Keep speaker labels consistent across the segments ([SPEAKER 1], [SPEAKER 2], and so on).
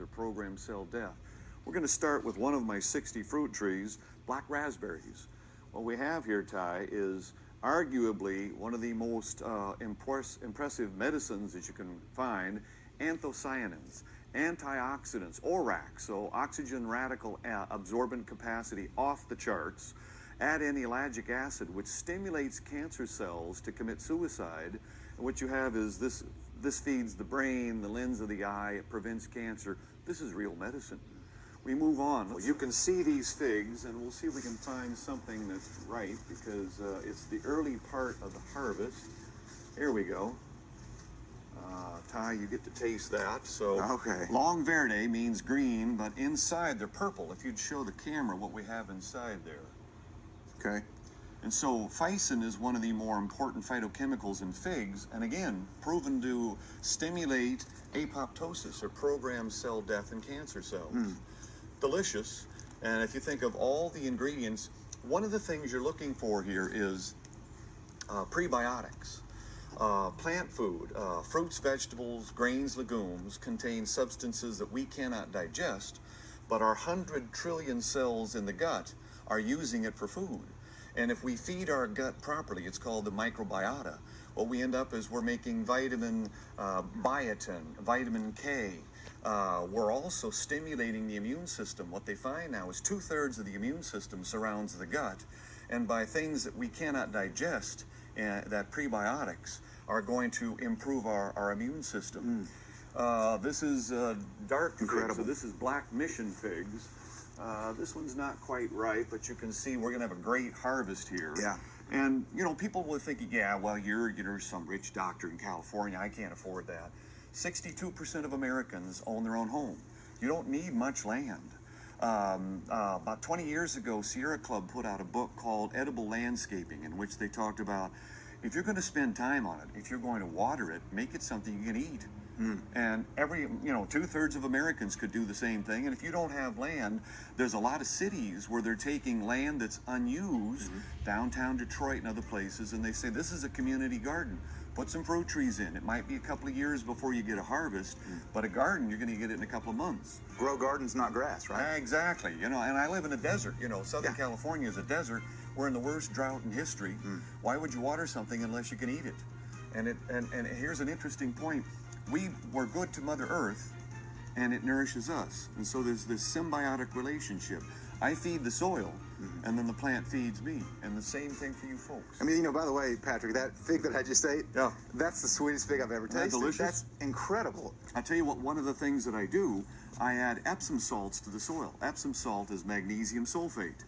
[SPEAKER 1] or programmed cell death. We're going to start with one of my 60 fruit trees, black raspberries. What we have here, Ty, is arguably one of the most impressive medicines that you can find, anthocyanins, antioxidants, ORAC, so oxygen radical absorbent capacity off the charts, add in ellagic acid, which stimulates cancer cells to commit suicide. And what you have is this feeds the brain, the lens of the eye, it prevents cancer. This is real medicine. We move on. Well, you can see these figs, and we'll see if we can find something that's right, because it's the early part of the harvest. Here we go. Ty, you get to taste that. So,
[SPEAKER 2] okay.
[SPEAKER 1] Long verde means green, but inside they're purple. If you'd show the camera what we have inside there.
[SPEAKER 2] Okay.
[SPEAKER 1] And so phycin is one of the more important phytochemicals in figs, and again, proven to stimulate apoptosis, or programmed cell death in cancer cells. Delicious. And if you think of all the ingredients, one of the things you're looking for here is prebiotics. Plant food, fruits, vegetables, grains, legumes contain substances that we cannot digest, but our 100 trillion cells in the gut are using it for food. And if we feed our gut properly, it's called the microbiota. What we end up is we're making vitamin biotin, vitamin K. We're also stimulating the immune system. What they find now is 2/3 of the immune system surrounds the gut. And by things that we cannot digest, that prebiotics are going to improve our immune system. This is dark figs, so this is black mission figs. This one's not quite right, but you can see we're going to have a great harvest here.
[SPEAKER 2] Yeah.
[SPEAKER 1] And, you know, people will think, yeah, well, you're some rich doctor in California. I can't afford that. 62% of Americans own their own home. You don't need much land. About 20 years ago, Sierra Club put out a book called Edible Landscaping, in which they talked about, if you're going to spend time on it, if you're going to water it, make it something you can eat. And 2/3 of Americans could do the same thing. And if you don't have land, there's a lot of cities where they're taking land that's unused, downtown Detroit and other places, and they say, this is a community garden. Put some fruit trees in. It might be a couple of years before you get a harvest, but a garden, you're going to get it in a couple of months.
[SPEAKER 2] Grow gardens, not grass, right?
[SPEAKER 1] Exactly. You know, and I live in a desert. You know, Southern California is a desert. We're in the worst drought in history. Why would you water something unless you can eat it? And here's an interesting point. We're good to Mother Earth, and it nourishes us. And so there's this symbiotic relationship. I feed the soil, and then the plant feeds me. And the same thing for you folks.
[SPEAKER 2] I mean, you know, by the way, Patrick, that fig that I just ate, that's the sweetest fig I've ever tasted.
[SPEAKER 1] Delicious?
[SPEAKER 2] That's incredible.
[SPEAKER 1] I tell you what, one of the things that I do, I add Epsom salts to the soil. Epsom salt is magnesium sulfate.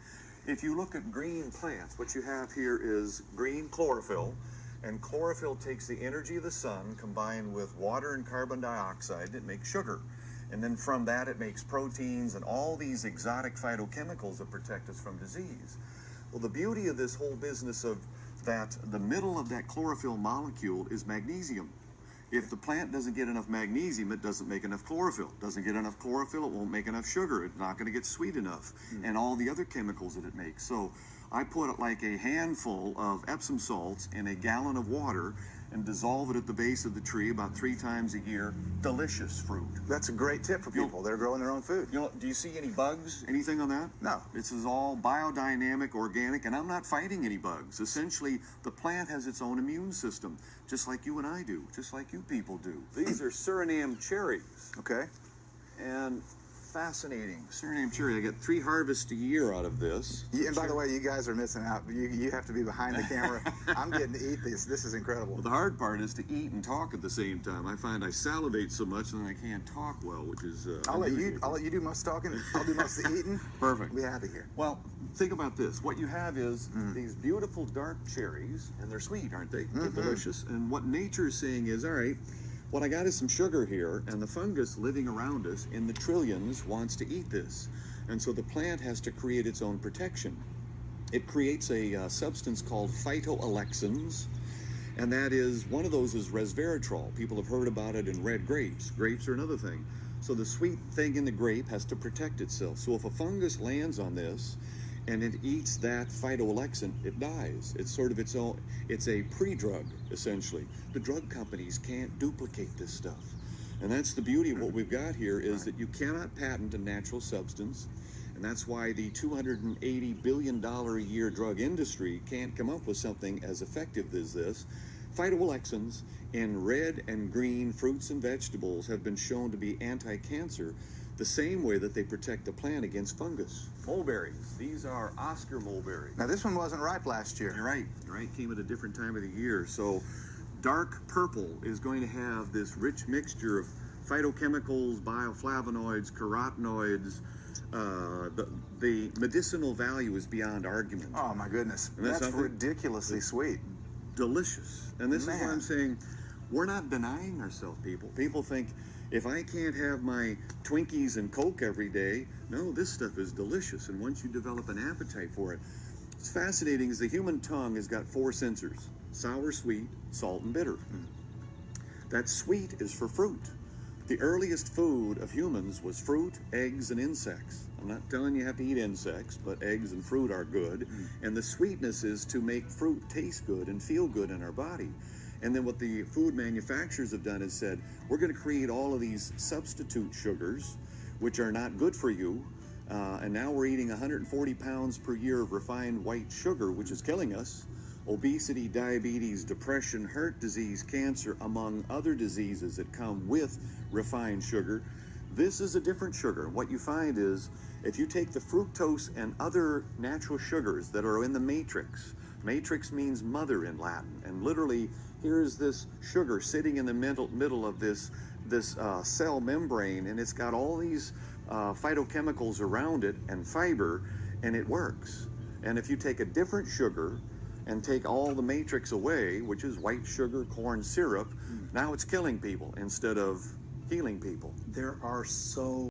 [SPEAKER 1] If you look at green plants, what you have here is green chlorophyll. And chlorophyll takes the energy of the sun combined with water and carbon dioxide, it makes sugar. And then from that it makes proteins and all these exotic phytochemicals that protect us from disease. Well, the beauty of this whole business of that, the middle of that chlorophyll molecule is magnesium. If the plant doesn't get enough magnesium, it doesn't make enough chlorophyll. Doesn't get enough chlorophyll, it won't make enough sugar. It's not going to get sweet enough. And all the other chemicals that it makes. So I put like a handful of Epsom salts in a gallon of water and dissolve it at the base of the tree about 3 times a year. Delicious fruit.
[SPEAKER 2] That's a great tip for people that are growing their own food.
[SPEAKER 1] You know, do you see any bugs? Anything on that?
[SPEAKER 2] No.
[SPEAKER 1] This is all biodynamic, organic, and I'm not fighting any bugs. Essentially, the plant has its own immune system, just like you and I do, just like you people do. These are Suriname cherries.
[SPEAKER 2] Okay.
[SPEAKER 1] And fascinating. Suriname cherry. I get 3 harvests a year out of this.
[SPEAKER 2] Yeah, and by the way, you guys are missing out. You have to be behind the camera. I'm getting to eat these. This is incredible.
[SPEAKER 1] Well, the hard part is to eat and talk at the same time. I find I salivate so much and I can't talk well, which is
[SPEAKER 2] I'll let you do most talking. I'll do most of the eating.
[SPEAKER 1] Perfect.
[SPEAKER 2] We'll be happy here.
[SPEAKER 1] Well, think about this. What you have is these beautiful dark cherries, and they're sweet, aren't they? They're delicious. And what nature is saying is, all right, what I got is some sugar here, and the fungus living around us in the trillions wants to eat this. And so the plant has to create its own protection. It creates a substance called phytoalexins, and that is, one of those is resveratrol. People have heard about it in red grapes. Grapes are another thing. So the sweet thing in the grape has to protect itself. So if a fungus lands on this, and it eats that phytoalexin, it dies. It's sort of its own, it's a pre-drug, essentially. The drug companies can't duplicate this stuff. And that's the beauty of what we've got here, is that you cannot patent a natural substance. And that's why the $280 billion a year drug industry can't come up with something as effective as this. Phytoalexins in red and green fruits and vegetables have been shown to be anti-cancer, the same way that they protect the plant against fungus. Mulberries. These are Oscar mulberries.
[SPEAKER 2] Now this one wasn't ripe last year.
[SPEAKER 1] You're right. You're right. Came at a different time of the year. So dark purple is going to have this rich mixture of phytochemicals, bioflavonoids, carotenoids. The medicinal value is beyond argument.
[SPEAKER 2] Oh my goodness, that's ridiculously sweet.
[SPEAKER 1] Delicious. And this is why I'm saying we're not denying ourselves, people. People think, if I can't have my Twinkies and Coke every day, no, this stuff is delicious. And once you develop an appetite for it, what's fascinating is the human tongue has got 4 sensors: sour, sweet, salt, and bitter. That sweet is for fruit. The earliest food of humans was fruit, eggs, and insects. I'm not telling you have to eat insects, but eggs and fruit are good. And the sweetness is to make fruit taste good and feel good in our body. And then what the food manufacturers have done is said, we're going to create all of these substitute sugars, which are not good for you. And now we're eating 140 pounds per year of refined white sugar, which is killing us. Obesity, diabetes, depression, heart disease, cancer, among other diseases that come with refined sugar. This is a different sugar. What you find is, if you take the fructose and other natural sugars that are in the matrix, matrix means mother in Latin, and literally here is this sugar sitting in the middle of this cell membrane, and it's got all these phytochemicals around it and fiber, and it works. And if you take a different sugar and take all the matrix away, which is white sugar, corn syrup, now it's killing people instead of healing people.
[SPEAKER 2] There are so